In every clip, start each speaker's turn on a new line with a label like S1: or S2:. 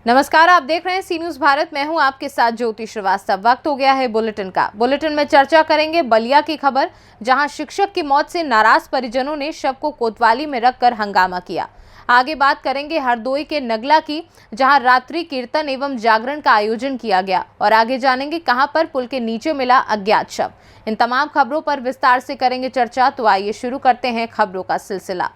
S1: नमस्कार, आप देख रहे हैं सी न्यूज भारत। मैं हूं आपके साथ ज्योति श्रीवास्तव। वक्त हो गया है बुलेटिन का। बुलेटिन में चर्चा करेंगे बलिया की खबर, जहां शिक्षक की मौत से नाराज परिजनों ने शव को कोतवाली में रखकर हंगामा किया। आगे बात करेंगे हरदोई के नगला की, जहां रात्रि कीर्तन एवं जागरण का आयोजन किया गया। और आगे जानेंगे कहां पर पुल के नीचे मिला अज्ञात शव। इन तमाम खबरों पर विस्तार से करेंगे चर्चा। तो आइए शुरू करते हैं खबरों का सिलसिला।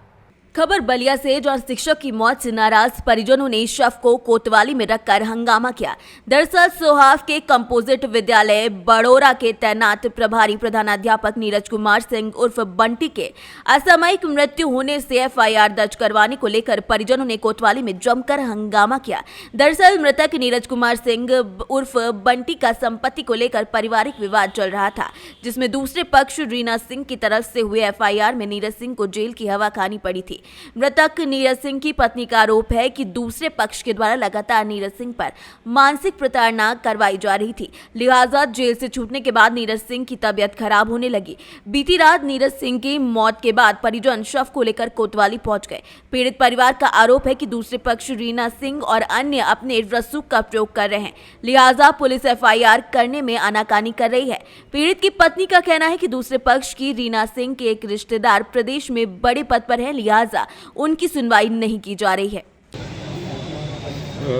S2: खबर बलिया से, जहां शिक्षक की मौत से नाराज परिजनों ने शव को कोतवाली में रखकर हंगामा किया। दरअसल सोहाव के कंपोजिट विद्यालय बड़ोरा के तैनात प्रभारी प्रधानाध्यापक नीरज कुमार सिंह उर्फ बंटी के असामयिक मृत्यु होने से एफआईआर दर्ज करवाने को लेकर परिजनों ने कोतवाली में जमकर हंगामा किया। दरअसल मृतक नीरज कुमार सिंह उर्फ बंटी का संपत्ति को लेकर पारिवारिक विवाद चल रहा था, जिसमें दूसरे पक्ष रीना सिंह की तरफ से हुए एफआईआर में नीरज सिंह को जेल की हवा खानी पड़ी थी। मृतक नीरज सिंह की पत्नी का आरोप है कि दूसरे पक्ष के द्वारा लगातार नीरज सिंह पर मानसिक प्रताड़ना करवाई जा रही थी, लिहाजा जेल से छूटने के बाद नीरज सिंह की तबीयत खराब होने लगी। बीती रात नीरज सिंह की मौत के बाद परिजन शव को लेकर कोतवाली पहुंच गए। पीड़ित परिवार का आरोप है कि दूसरे पक्ष रीना सिंह और अन्य अपने रसूख का प्रयोग कर रहे हैं, लिहाजा पुलिस एफआईआर करने में आनाकानी कर रही है। पीड़ित की पत्नी का कहना है कि दूसरे पक्ष की रीना सिंह के एक रिश्तेदार प्रदेश में बड़े पद पर है, लिहाजा उनकी सुनवाई नहीं की जा रही है।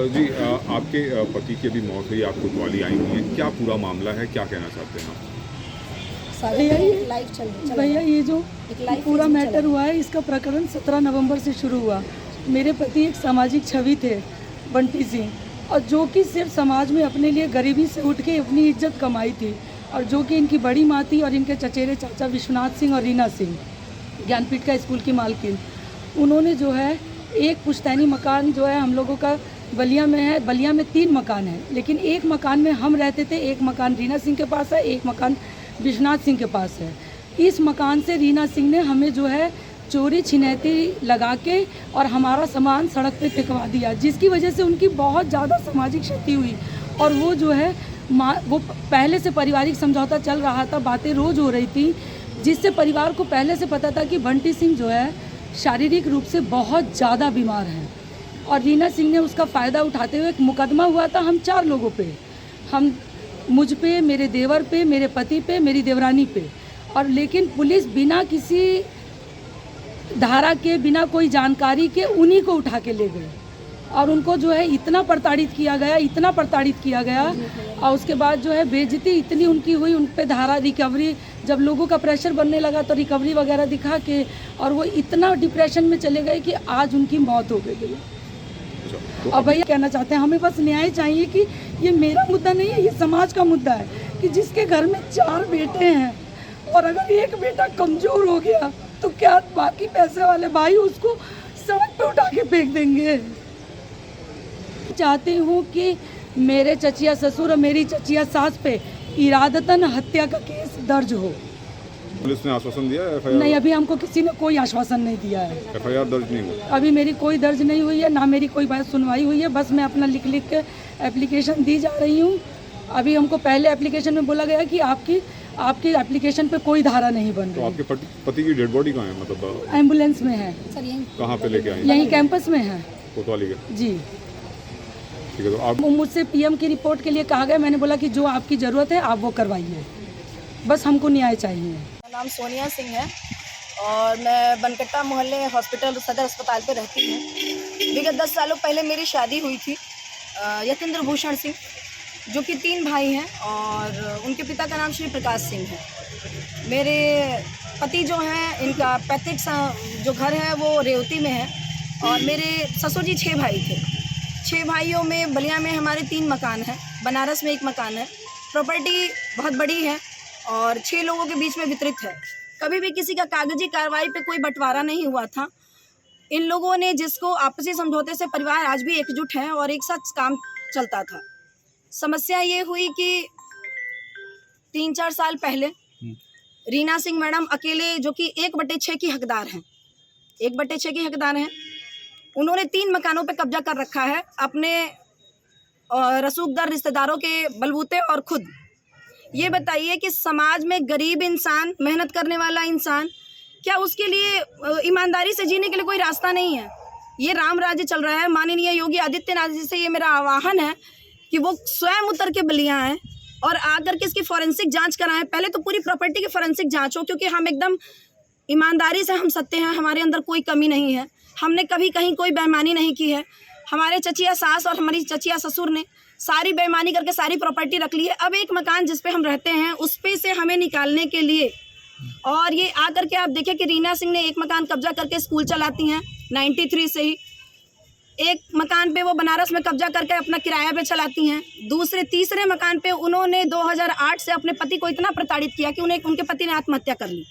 S3: जी, आपके पति की अभी मौत हुई, आप कोतवाली आई हुई हैं, क्या पूरा मामला है, क्या कहना चाहते हैं आप?
S4: भैया ये जो पूरा मैटर हुआ है, इसका प्रकरण 17 नवंबर से शुरू हुआ। मेरे पति एक सामाजिक छवि थे, बंटी सिंह, और जो कि सिर्फ समाज में अपने लिए गरीबी से उठ के अपनी इज्जत कमाई थी, और जो कि इनकी बड़ी माँ थी और इनके चचेरे चाचा विश्वनाथ सिंह और रीना सिंह, ज्ञानपीठ का स्कूल की मालकिन। उन्होंने जो है एक पुश्तैनी मकान जो है हम लोगों का बलिया में है। बलिया में 3 मकान हैं, लेकिन एक मकान में हम रहते थे, एक मकान रीना सिंह के पास है, एक मकान विश्वनाथ सिंह के पास है। इस मकान से रीना सिंह ने हमें जो है चोरी छिनैती लगा के और हमारा सामान सड़क पे फेंकवा दिया, जिसकी वजह से उनकी बहुत ज़्यादा सामाजिक क्षति हुई। और वो जो है वो पहले से पारिवारिक समझौता चल रहा था, बातें रोज़ हो रही थी, जिससे परिवार को पहले से पता था कि बंटी सिंह जो है शारीरिक रूप से बहुत ज़्यादा बीमार हैं। और रीना सिंह ने उसका फ़ायदा उठाते हुए एक मुकदमा हुआ था हम 4 लोगों पे, मुझ पे, मेरे देवर पे, मेरे पति पे, मेरी देवरानी पे। और लेकिन पुलिस बिना किसी धारा के, बिना कोई जानकारी के उन्हीं को उठा के ले गए, और उनको जो है इतना प्रताड़ित किया गया। और उसके बाद जो है बेइज्जती इतनी उनकी हुई, उन पे धारा रिकवरी, जब लोगों का प्रेशर बनने लगा तो रिकवरी वगैरह दिखा के, और वो इतना डिप्रेशन में चले गए कि आज उनकी मौत हो गई। और भैया कहना चाहते हैं, हमें बस न्याय चाहिए कि ये मेरा मुद्दा नहीं है, ये समाज का मुद्दा है कि जिसके घर में 4 बेटे हैं और अगर एक बेटा कमज़ोर हो गया तो क्या बाकी पैसे वाले भाई उसको सड़क पे उठा के फेंक देंगे। चाहती हूँ कि मेरे चचिया ससुर और मेरी चचिया सास पे इरादतन हत्या का केस दर्ज हो।
S3: पुलिस ने आश्वासन दिया है? एफआईआर
S4: नहीं, अभी हमको किसी ने कोई आश्वासन नहीं दिया है।
S3: एफआईआर दर्ज नहीं हुई?
S4: अभी मेरी कोई दर्ज नहीं हुई है, ना मेरी कोई बात सुनवाई हुई है। बस मैं अपना लिख के एप्लीकेशन दी जा रही हूँ। अभी हमको पहले एप्लीकेशन में बोला गया कि आपकी एप्लीकेशन पे कोई धारा नहीं बन रही।
S3: तो आपके पति की डेड बॉडी कहाँ है? मतलब
S4: एम्बुलेंस में है।
S3: कहाँ पे लेके आए?
S4: यहीं कैंपस में है
S3: कोतवाली के? जी, ठीक है। तो आप
S4: मुझसे पीएम की रिपोर्ट के लिए कहा गया, मैंने बोला कि जो आपकी ज़रूरत है आप वो करवाइए, बस हमको न्याय चाहिए।
S5: मेरा नाम सोनिया सिंह है और मैं बनकट्टा मोहल्ले हॉस्पिटल सदर अस्पताल पे रहती हूँ। विगत 10 सालों पहले मेरी शादी हुई थी यतेंद्र भूषण सिंह, जो कि 3 भाई हैं, और उनके पिता का नाम श्री प्रकाश सिंह है। मेरे पति जो हैं, इनका पैतृक जो घर है वो रेवती में है, और मेरे ससुर जी 6 भाई थे। 6 भाइयों में बलिया में हमारे 3 मकान हैं, बनारस में 1 मकान है। प्रॉपर्टी बहुत बड़ी है और 6 लोगों के बीच में वितरित है। कभी भी किसी का कागजी कार्रवाई पे कोई बंटवारा नहीं हुआ था। इन लोगों ने, जिसको आपसी समझौते से परिवार आज भी एकजुट है और एक साथ काम चलता था। समस्या ये हुई कि 3-4 साल पहले रीना सिंह मैडम अकेले, जो कि 1/6 की हकदार हैं, 1/6 की हकदार हैं, उन्होंने 3 मकानों पे कब्जा कर रखा है अपने रसूखदार रिश्तेदारों के बलबूते और खुद। ये बताइए कि समाज में गरीब इंसान, मेहनत करने वाला इंसान, क्या उसके लिए ईमानदारी से जीने के लिए कोई रास्ता नहीं है? ये राम राज्य चल रहा है। माननीय योगी आदित्यनाथ जी से ये मेरा आह्वान है कि वो स्वयं उतर के बलिया आए और आकर के इसकी फॉरेंसिक जांच कराएं। पहले तो पूरी प्रॉपर्टी की फॉरेंसिक जांच हो, क्योंकि हम एकदम ईमानदारी से हम सत्य हैं, हमारे अंदर कोई कमी नहीं है, हमने कभी कहीं कोई बेईमानी नहीं की है। हमारे चचिया सास और हमारी चचिया ससुर ने सारी बेईमानी करके सारी प्रॉपर्टी रख ली है। अब एक मकान जिस पे हम रहते हैं उस पे से हमें निकालने के लिए, और ये आकर के आप देखिए कि रीना सिंह ने एक मकान कब्जा करके स्कूल चलाती हैं 93 से ही, एक मकान पे वो बनारस में कब्जा करके अपना किराया पे चलाती हैं, तीसरे मकान पे उन्होंने 2008 से अपने पति को इतना प्रताड़ित किया कि उनके पति ने आत्महत्या कर ली।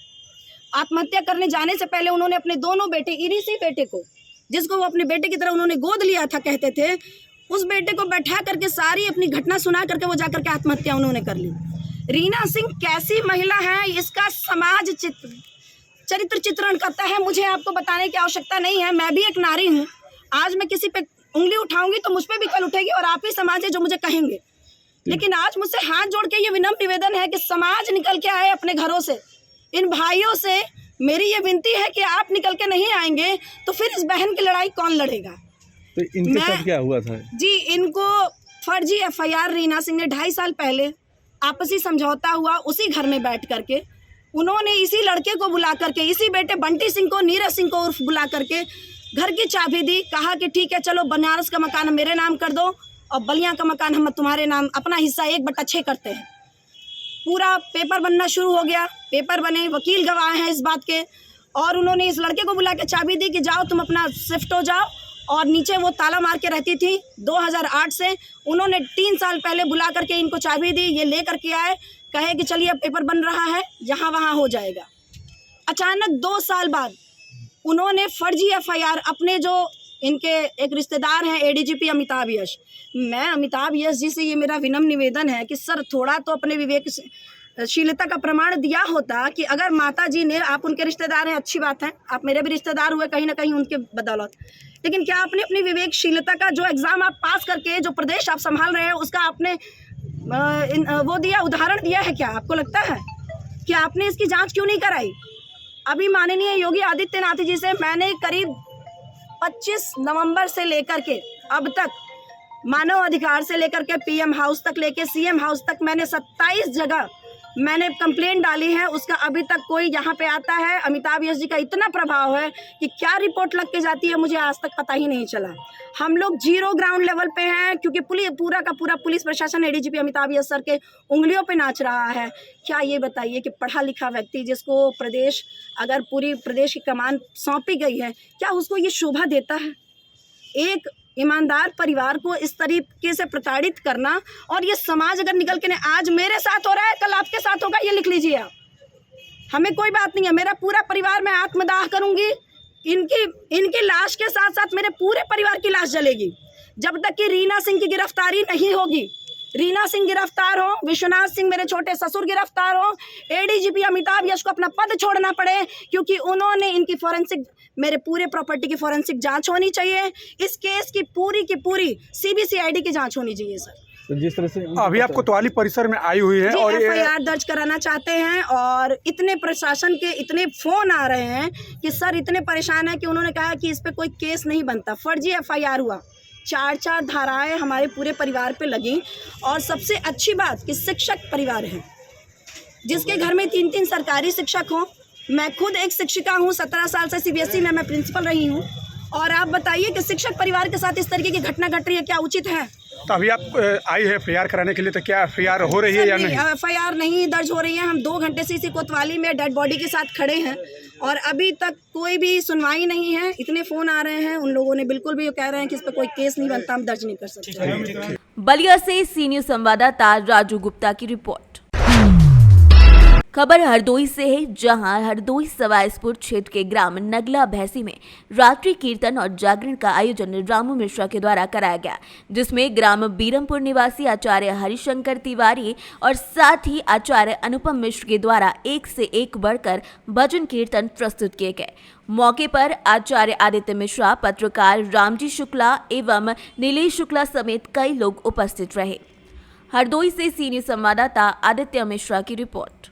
S5: आत्महत्या करने जाने से पहले उन्होंने अपने दोनों बेटे, इसी बेटे को जिसको वो अपने बेटे की तरह उन्होंने गोद लिया था कहते थे, उस बेटे को बैठा करके सारी अपनी घटना सुना करके वो जाकर के आत्महत्या उन्होंने कर ली। रीना सिंह कैसी महिला है इसका समाज चरित्र चित्रण करता है, मुझे आपको बताने की आवश्यकता नहीं है। मैं भी एक नारी हूँ, आज मैं किसी पे उंगली उठाऊंगी तो मुझ पे भी कल उठेगी और आप ही समाज है जो मुझे कहेंगे। लेकिन आज मुझसे हाथ जोड़ के ये विनम्र निवेदन है कि समाज निकल के आए अपने घरों से। इन भाइयों से मेरी ये विनती है कि आप निकल के नहीं आएंगे तो फिर इस बहन की लड़ाई कौन लड़ेगा।
S6: तो इनके साथ क्या हुआ था
S5: जी? इनको फर्जी FIR रीना सिंह ने 2.5 साल पहले आपसी समझौता हुआ उसी घर में बैठ करके, उन्होंने इसी लड़के को बुला करके, इसी बेटे बंटी सिंह को, नीरज सिंह को उर्फ बुला करके घर की चाबी दी, कहा कि ठीक है चलो बनारस का मकान हम मेरे नाम कर दो और बलिया का मकान हम तुम्हारे नाम, अपना हिस्सा 1/6 करते हैं। पूरा पेपर बनना शुरू हो गया, पेपर बने, वकील गवाह हैं इस बात के, और उन्होंने इस लड़के को बुला के चाबी दी कि जाओ तुम अपना शिफ्ट हो जाओ, और नीचे वो ताला मार के रहती थी 2008 से। उन्होंने 3 साल पहले बुला करके इनको चाबी दी, ये ले करके आए, कहे कि चलिए अब पेपर बन रहा है, यहाँ वहाँ हो जाएगा। अचानक 2 साल बाद उन्होंने फर्जी FIR अपने जो इनके एक रिश्तेदार हैं ADGP अमिताभ यश, मैं अमिताभ यश जी से ये मेरा विनम्र निवेदन है कि सर थोड़ा तो अपने विवेकशीलता का प्रमाण दिया होता कि अगर माता जी ने, आप उनके रिश्तेदार हैं अच्छी बात है, आप मेरे भी रिश्तेदार हुए कहीं ना कहीं उनके बदौलत, लेकिन क्या आपने अपनी विवेकशीलता का जो एग्ज़ाम आप पास करके जो प्रदेश आप संभाल रहे हैं उसका आपने वो दिया, उदाहरण दिया है क्या? आपको लगता है कि आपने इसकी जांच क्यों नहीं कराई? अभी माननीय योगी आदित्यनाथ जी से मैंने करीब 25 नवंबर से लेकर के अब तक, मानव अधिकार से लेकर के PM हाउस तक लेके CM हाउस तक, मैंने 27 जगह मैंने कंप्लेंट डाली है, उसका अभी तक कोई यहाँ पे आता है। अमिताभ यश जी का इतना प्रभाव है कि क्या रिपोर्ट लग के जाती है मुझे आज तक पता ही नहीं चला। हम लोग 0 ग्राउंड लेवल पे हैं, क्योंकि पूरा का पूरा पुलिस प्रशासन ADGP अमिताभ यश सर के उंगलियों पे नाच रहा है। क्या ये बताइए कि पढ़ा लिखा व्यक्ति जिसको प्रदेश, अगर पूरी प्रदेश की कमान सौंपी गई है, क्या उसको ये शोभा देता है? एक ईमानदार परिवार को इस तरीके से प्रताड़ित करना, और ये समाज अगर निकल के आज मेरे साथ हो रहा है कल आपके साथ होगा, ये लिख लीजिए आप, हमें कोई बात नहीं है। मेरा पूरा परिवार, मैं आत्मदाह करूंगी, इनकी लाश के साथ साथ मेरे पूरे परिवार की लाश जलेगी जब तक कि रीना सिंह की गिरफ्तारी नहीं होगी। रीना सिंह गिरफ्तार हो, विश्वनाथ सिंह मेरे छोटे ससुर गिरफ्तार हो, ADGP अमिताभ यश को अपना पद छोड़ना पड़े, क्योंकि उन्होंने इनकी फॉरेंसिक, मेरे पूरे प्रॉपर्टी की फॉरेंसिक जांच होनी चाहिए। इस केस की पूरी CBCID की जांच होनी चाहिए सर।
S6: तो जिस तरह से
S7: अभी आप कोतवाली परिसर में आई हुई है और
S5: FIR दर्ज कराना चाहते हैं, और इतने प्रशासन के इतने फोन आ रहे हैं कि सर इतने परेशान है कि उन्होंने कहा कि इस पे कोई केस नहीं बनता। फर्जी FIR हुआ, 4 धाराएं हमारे पूरे परिवार पे लगी, और सबसे अच्छी बात कि शिक्षक परिवार है जिसके घर में 3 सरकारी शिक्षक हों। मैं खुद एक शिक्षिका हूँ, 17 साल से CBSE में मैं प्रिंसिपल रही हूँ, और आप बताइए कि शिक्षक परिवार के साथ इस तरीके की घटना घट रही है, क्या उचित है?
S7: तो अभी आप आई है FIR कराने के लिए, तो क्या FIR हो रही है या नहीं?
S5: FIR नहीं दर्ज हो रही है। हम 2 घंटे से इसी कोतवाली में डेड बॉडी के साथ खड़े हैं और अभी तक कोई भी सुनवाई नहीं है। इतने फ़ोन आ रहे हैं, उन लोगों ने बिल्कुल भी कह रहे हैं कि इस पर कोई केस नहीं बनता, हम दर्ज नहीं कर सकते।
S2: बलिया से सीनियर संवाददाता राजू गुप्ता की रिपोर्ट। खबर हरदोई से है, जहां हरदोई सवाईसपुर क्षेत्र के ग्राम नगला भैंसी में रात्रि कीर्तन और जागरण का आयोजन रामू मिश्रा के द्वारा कराया गया, जिसमें ग्राम बीरमपुर निवासी आचार्य हरिशंकर तिवारी और साथ ही आचार्य अनुपम मिश्र के द्वारा एक से एक बढ़कर भजन कीर्तन प्रस्तुत किए गए। मौके पर आचार्य आदित्य मिश्रा, पत्रकार रामजी शुक्ला एवं नीलेश शुक्ला समेत कई लोग उपस्थित रहे। हरदोई से सीनियर संवाददाता आदित्य मिश्रा की रिपोर्ट।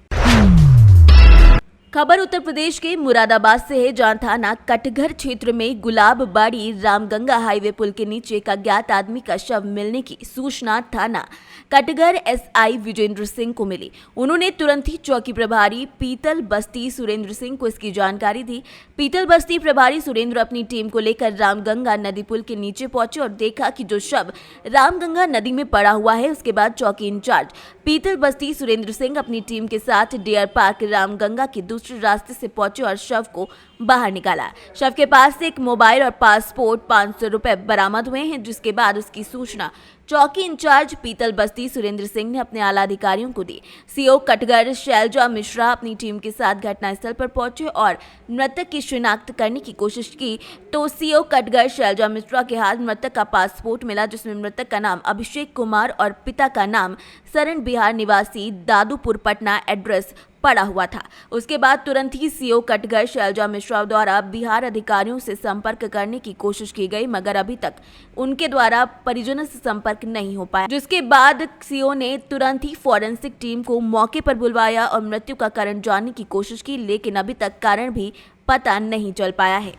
S2: खबर उत्तर प्रदेश के मुरादाबाद से है, जहां थाना कटघर क्षेत्र में गुलाबबाड़ी रामगंगा हाईवे पुल के नीचे एक अज्ञात आदमी का शव मिलने की सूचना थाना कटघर एसआई विजेंद्र सिंह को मिली। उन्होंने तुरंत ही चौकी प्रभारी पीतल बस्ती सुरेंद्र सिंह को इसकी जानकारी दी। पीतल बस्ती प्रभारी सुरेंद्र अपनी टीम को लेकर रामगंगा नदी पुल के नीचे पहुंचे और देखा कि जो शव रामगंगा नदी में पड़ा हुआ है। उसके बाद चौकी इंचार्ज पीतल बस्ती सुरेंद्र सिंह अपनी टीम के साथ डियर पार्क रामगंगा के दूसरे रास्ते से पहुंचे और शव को बाहर निकाला। शव के पास से एक मोबाइल और पासपोर्ट 500 रुपए बरामद हुए हैं, जिसके बाद उसकी सूचना चौकी इंचार्ज पीतल बस्ती सुरेंद्र सिंह ने अपने आला अधिकारियों को दी। सीओ कटघर शैलजा मिश्रा अपनी टीम के साथ घटनास्थल पर पहुंचे और मृतक की शिनाख्त करने की कोशिश की, तो सीओ कटघर शैलजा मिश्रा के हाथ मृतक का पासपोर्ट मिला, जिसमें मृतक का नाम अभिषेक कुमार और पिता का नाम सरण बिहार निवासी दादूपुर पटना एड्रेस पड़ा हुआ था। उसके बाद तुरंत ही सीओ कटघर शैलजा मिश्रा द्वारा बिहार अधिकारियों से संपर्क करने की कोशिश की गई, मगर अभी तक उनके द्वारा परिजनों से संपर्क नहीं हो पाया, जिसके बाद सीओ ने तुरंत ही फॉरेंसिक टीम को मौके पर बुलवाया और मृत्यु का कारण जानने की कोशिश की, लेकिन अभी तक कारण भी पता नहीं चल पाया है।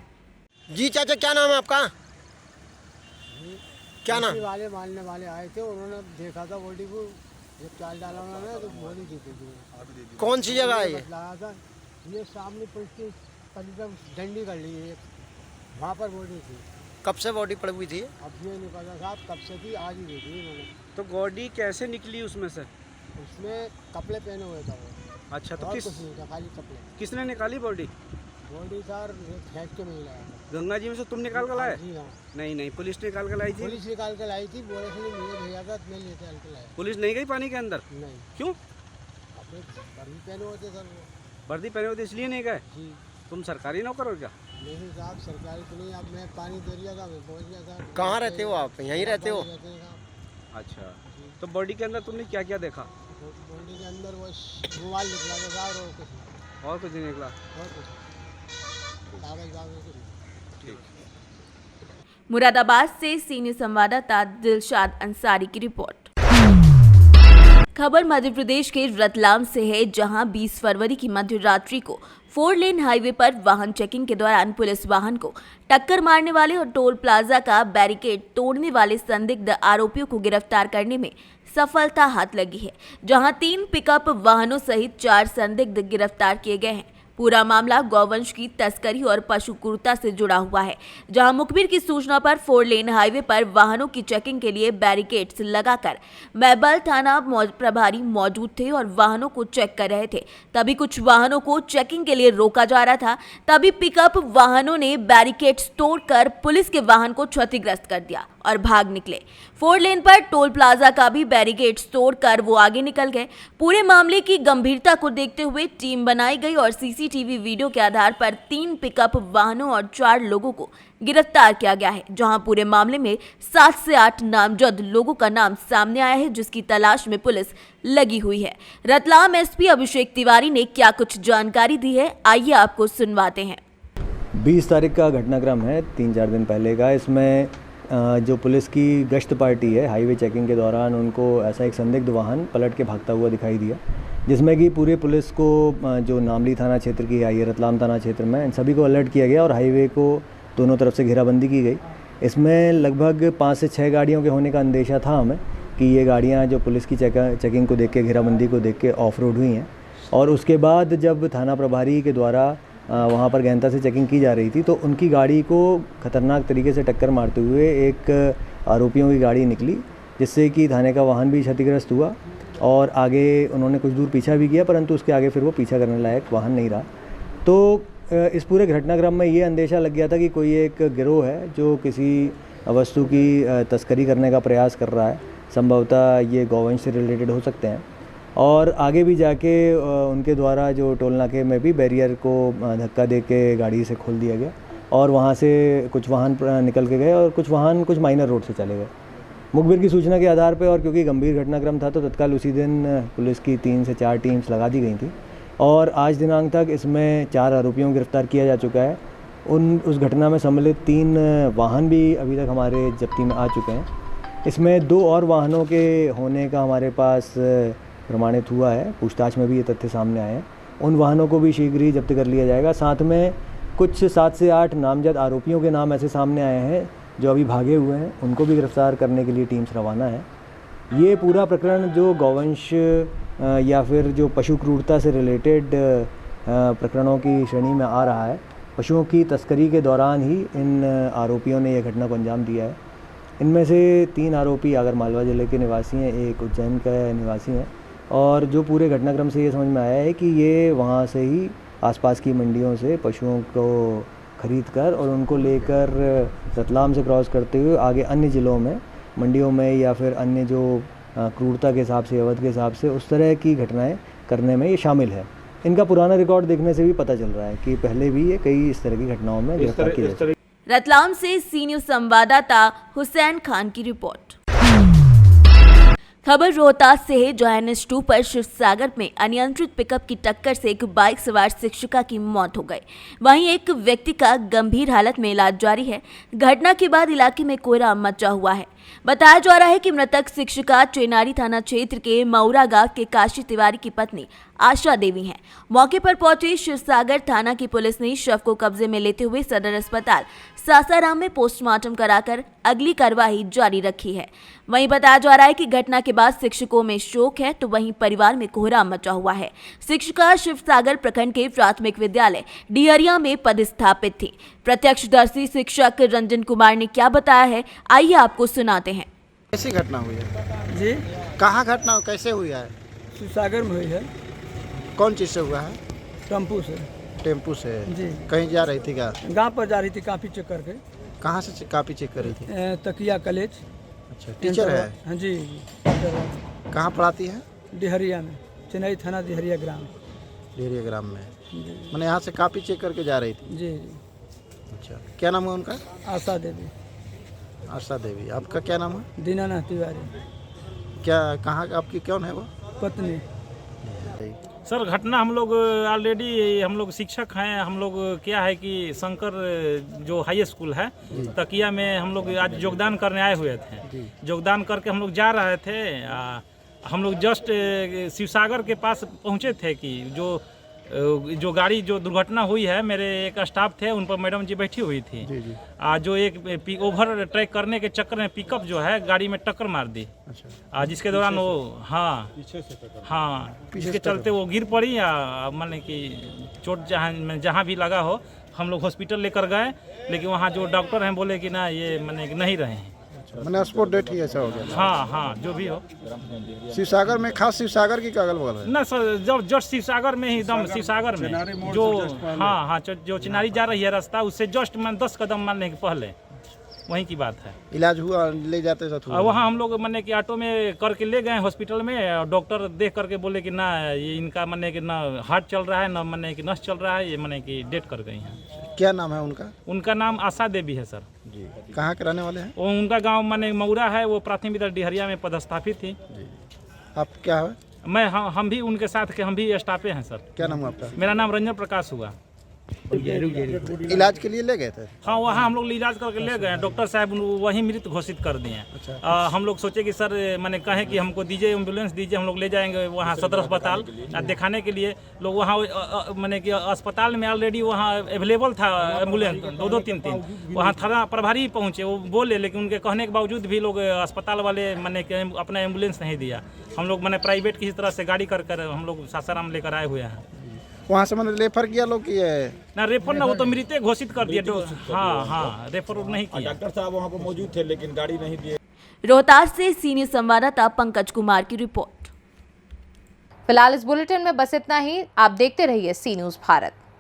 S8: जी चाचा, क्या नाम है आपका? क्या नाम?
S9: वाले मारने वाले आए थे, उन्होंने देखा था बॉडी को, जब चाल डाला उन्होंने तो बॉडी दी थी।
S8: कौन सी जगह है ये?
S9: लाया था ये सामने पुलिस की तक डंडी कर ली है, वहाँ पर बॉडी थी।
S8: कब से बॉडी पड़ी हुई थी?
S9: अब ये नहीं पता साहब कब से थी, आज ही देखी उन्होंने।
S10: तो बॉडी कैसे निकली उसमें से?
S9: उसमें कपड़े पहने हुए था वो।
S10: अच्छा, तो
S9: और
S10: किस
S9: कुछ नहीं था, खाली कपड़े।
S10: किसने निकाली बॉडी?
S9: बॉडी सर फेंक के नहीं लाया था।
S10: गंगा जी में से तुम निकाल कर लाए?
S9: जी हाँ,
S10: नहीं, पुलिस निकाल कर लाई थी।
S9: पुलिस निकाल के लाई थी, बोले से मुझे भेजा था, मैं लेते चल के लाया।
S10: पुलिस नहीं गई पानी के अंदर?
S9: नहीं,
S10: क्यों?
S9: अपने वर्दी पहने हुए थे सर वो।
S10: वर्दी पहने हुए थे इसलिए नहीं गए?
S9: जी
S10: तुम सरकारी नौकर हो क्या?
S9: नहीं साहब, सरकारी तो नहीं। अब मैं पानी दे दिया था, मैं पहुँच गया था।
S8: कहाँ रहते हो आप? यहीं रहते हो?
S10: अच्छा, तो बॉडी के अंदर तुमने क्या क्या देखा?
S9: बॉडी के अंदर वो मोबाइल निकला था साहब, और कुछ नहीं।
S10: और कुछ नहीं निकला?
S9: और कुछ कागज वागज कुछ नहीं।
S2: मुरादाबाद से सीनियर संवाददाता दिलशाद अंसारी की रिपोर्ट। खबर मध्य प्रदेश के रतलाम से है, जहां 20 फरवरी की मध्य रात्रि को 4 लेन हाईवे पर वाहन चेकिंग के दौरान पुलिस वाहन को टक्कर मारने वाले और टोल प्लाजा का बैरिकेड तोड़ने वाले संदिग्ध आरोपियों को गिरफ्तार करने में सफलता हाथ लगी है, जहां 3 पिकअप वाहनों सहित 4 संदिग्ध गिरफ्तार किए गए हैं। पूरा मामला गौवंश की तस्करी और पशु क्रूरता से जुड़ा हुआ है, जहां मुखबिर की सूचना पर 4 लेन हाईवे पर वाहनों की चेकिंग के लिए बैरिकेड्स लगाकर मैबल थाना प्रभारी मौजूद थे और वाहनों को चेक कर रहे थे। तभी कुछ वाहनों को चेकिंग के लिए रोका जा रहा था, तभी पिकअप वाहनों ने बैरिकेड्स तोड़कर पुलिस के वाहन को क्षतिग्रस्त कर दिया और भाग निकले। 4 लेन पर टोल प्लाजा का भी बैरिकेड्स तोड़कर वो आगे निकल गए। पूरे मामले की गंभीरता को देखते हुए टीम बनाई गई और सीसीटीवी वीडियो के आधार पर 3 पिकअप वाहनों और 4 लोगों को गिरफ्तार किया गया है, जहां पूरे मामले में 7 से 8 नामजद लोगों का नाम सामने आया है, जिसकी तलाश में पुलिस लगी हुई है। रतलाम एसपी अभिषेक तिवारी ने क्या कुछ जानकारी दी है, आइए आपको सुनवाते हैं।
S11: 20 तारीख का घटनाक्रम है, 3-4 दिन पहले का। इसमें जो पुलिस की गश्त पार्टी है, हाईवे चेकिंग के दौरान उनको ऐसा एक संदिग्ध वाहन पलट के भागता हुआ दिखाई दिया, जिसमें कि पूरे पुलिस को जो नामली थाना क्षेत्र की आई है, रतलाम थाना क्षेत्र में, इन सभी को अलर्ट किया गया और हाईवे को दोनों तरफ से घेराबंदी की गई। इसमें लगभग 5 से 6 गाड़ियों के होने का अंदेशा था हमें कि ये गाड़ियाँ जो पुलिस की चेकिंग को देख के, घेराबंदी को देख के ऑफ रोड हुई हैं। और उसके बाद जब थाना प्रभारी के द्वारा वहाँ पर गहनता से चेकिंग की जा रही थी, तो उनकी गाड़ी को खतरनाक तरीके से टक्कर मारते हुए एक आरोपियों की गाड़ी निकली, जिससे कि थाने का वाहन भी क्षतिग्रस्त हुआ और आगे उन्होंने कुछ दूर पीछा भी किया, परंतु उसके आगे फिर वो पीछा करने लायक वाहन नहीं रहा। तो इस पूरे घटनाक्रम में ये अंदेशा लग गया था कि कोई एक गिरोह है जो किसी वस्तु की तस्करी करने का प्रयास कर रहा है। संभवतः ये गौवंश से रिलेटेड हो सकते हैं। और आगे भी जाके उनके द्वारा जो टोल नाके में भी बैरियर को धक्का दे के गाड़ी से खोल दिया गया और वहाँ से कुछ वाहन निकल के गए और कुछ वाहन कुछ माइनर रोड से चले गए। मुखबिर की सूचना के आधार पर और क्योंकि गंभीर घटनाक्रम था, तो तत्काल उसी दिन पुलिस की 3 से 4 टीम्स लगा दी गई थी और आज दिनांक तक इसमें 4 आरोपियों को गिरफ्तार किया जा चुका है। उस घटना में सम्मिलित 3 वाहन भी अभी तक हमारे जब्ती में आ चुके हैं। इसमें 2 और वाहनों के होने का हमारे पास प्रमाणित हुआ है, पूछताछ में भी ये तथ्य सामने आए हैं। उन वाहनों को भी शीघ्र ही जब्त कर लिया जाएगा। साथ में कुछ 7 से 8 नामजद आरोपियों के नाम ऐसे सामने आए हैं जो अभी भागे हुए हैं, उनको भी गिरफ्तार करने के लिए टीम्स रवाना है। ये पूरा प्रकरण जो गौवंश या फिर जो पशु क्रूरता से रिलेटेड प्रकरणों की श्रेणी में आ रहा है। पशुओं की तस्करी के दौरान ही इन आरोपियों ने यह घटना को अंजाम दिया है। इनमें से 3 आरोपी आगरमालवा ज़िले के निवासी हैं, एक उज्जैन का निवासी हैं, और जो पूरे घटनाक्रम से ये समझ में आया है कि ये वहाँ से ही आसपास की मंडियों से पशुओं को खरीद कर और उनको लेकर रतलाम से क्रॉस करते हुए आगे अन्य ज़िलों में मंडियों में या फिर अन्य जो क्रूरता के हिसाब से, अवध के हिसाब से उस तरह की घटनाएं करने में ये शामिल है। इनका पुराना रिकॉर्ड देखने से भी पता चल रहा है कि पहले भी ये कई इस तरह की घटनाओं में गिरफ्तार किए गए।
S2: रतलाम से सी न्यूज़ संवाददाता हुसैन खान की रिपोर्ट। खबर रोहतास से है, जहां NH2 पर शिवसागर में अनियंत्रित पिकअप की टक्कर से एक बाइक सवार शिक्षिका की मौत हो गई। वहीं एक व्यक्ति का गंभीर हालत में इलाज जारी है। घटना के बाद इलाके में कोहराम मचा हुआ है। बताया जा रहा है कि मृतक शिक्षिका चेनारी थाना क्षेत्र के मऊरा गांव के काशी तिवारी की पत्नी आशा देवी हैं। मौके पर पहुंचे शिवसागर थाना की पुलिस ने शव को कब्जे में लेते हुए सदर अस्पताल सासाराम में पोस्टमार्टम कराकर अगली कार्रवाई जारी रखी है। वहीं बताया जा रहा है कि घटना के बाद शिक्षकों में शोक है, तो वहीं परिवार में कोहराम मचा हुआ है। शिक्षिका शिवसागर प्रखंड के प्राथमिक विद्यालय डिहरिया में पदस्थापित थी। प्रत्यक्षदर्शी शिक्षक रंजन कुमार ने क्या बताया है, आइए आपको सुनाते हैं।
S8: कैसी घटना हुई है
S9: जी,
S8: कहाँ घटना कैसे हुई है?
S9: शिवसागर में हुई है।
S8: कौन चीज़ से हुआ है?
S9: टेम्पू से।
S8: टेम्पू से
S9: जी।
S8: कहीं जा रही थी क्या?
S9: गांव पर जा रही थी, काफ़ी चेक करके।
S8: कहाँ से कापी चेक कर रही थी?
S9: तकिया कॉलेज।
S8: अच्छा, टीचर है?
S9: हाँ जी।
S8: कहाँ पढ़ाती है?
S9: डिहरिया में, चेन्नई थाना डिहरिया ग्राम।
S8: डेरिया ग्राम में। मैंने यहाँ से कापी चेक करके जा रही थी।
S9: जी।
S8: अच्छा, क्या नाम है उनका?
S9: आशा देवी।
S8: आशा देवी। आपका क्या नाम है?
S9: दीनानाथ तिवारी।
S8: क्या कहाँ आपकी कौन है वो?
S9: पत्नी।
S12: सर घटना हम लोग ऑलरेडी हम लोग शिक्षक हैं। हम लोग क्या है कि शंकर जो हाई स्कूल है तकिया में हम लोग आज योगदान करने आए हुए थे। योगदान करके हम लोग जा रहे थे। हम लोग जस्ट शिवसागर के पास पहुंचे थे कि जो गाड़ी जो दुर्घटना हुई है, मेरे एक स्टाफ थे, उन पर मैडम जी बैठी हुई थी। जो एक ओवर ट्रैक करने के चक्कर में पिकअप जो है गाड़ी में टक्कर मार दी। अच्छा। जिसके दौरान वो जिसके चलते वो गिर पड़ी या माने कि चोट जहाँ भी लगा हो, हम लोग हॉस्पिटल लेकर गए, लेकिन वहाँ जो डॉक्टर हैं बोले कि ना ये माने कि नहीं रहे हैं।
S8: मैंने स्पॉट डेट ही ऐसा हो गया?
S12: हाँ, जो भी हो।
S8: शिवसागर में, खास शिवसागर की अगल बगल है?
S12: ना सर, जस्ट शिवसागर में ही, दम शिवसागर में जो जो चिनारी जा रही है रास्ता, उससे जस्ट 10 कदम मानने के पहले वहीं की बात है।
S8: इलाज हुआ, ले जाते
S12: वहाँ हम लोग माने कि ऑटो में करके ले गए हॉस्पिटल में। और डॉक्टर देख करके बोले कि ना ये इनका माने कि ना हार्ट चल रहा है, ना माने कि नस चल रहा है, ये माने कि डेथ कर गई हैं।
S8: क्या नाम है उनका?
S12: उनका नाम आशा देवी है सर।
S8: जी। कहाँ के रहने वाले हैं?
S12: वो उनका गांव माने मऊरा है। वो प्राथमिक विद्यालय डिहरिया में पदस्थापित थी।
S8: जी। आप क्या है?
S12: मैं हम भी उनके साथ के हम भी स्टाफे हैं सर।
S8: क्या नाम है आपका?
S12: मेरा नाम रंजन प्रकाश हुआ।
S8: इलाज के लिए ले गए थे?
S12: हाँ, वहाँ हम लोग इलाज करके ले गए। डॉक्टर साहब वहीं मृत घोषित कर दिए। अच्छा। हम लोग सोचे कि सर मैंने कहे कि हमको दीजिए, एम्बुलेंस दीजिए, हम लोग ले जाएंगे वहाँ सदर अस्पताल दिखाने के लिए। लोग वहाँ मैंने कि अस्पताल में ऑलरेडी वहाँ अवेलेबल था एम्बुलेंस, 2-2, 3-3। वहाँ थाना प्रभारी पहुँचे, वो बोले, लेकिन उनके कहने के बावजूद भी लोग अस्पताल वाले मैंने कि अपना एम्बुलेंस नहीं दिया। हम लोग मैंने प्राइवेट किसी तरह से गाड़ी कर हम लोग सासाराम लेकर आए हुए हैं।
S8: वहाँ से मैंने रेफर किया लोग कि
S12: ना रेफर ना, वो तो मृत घोषित कर दिया। हाँ, रेफर नहीं किया।
S3: डॉक्टर साहब वहाँ पर मौजूद थे लेकिन गाड़ी नहीं दिए।
S2: रोहतास से सी न्यूज़ संवाददाता पंकज कुमार की रिपोर्ट।
S1: फिलहाल इस बुलेटिन में बस इतना ही। आप देखते रहिए सी न्यूज़ भारत।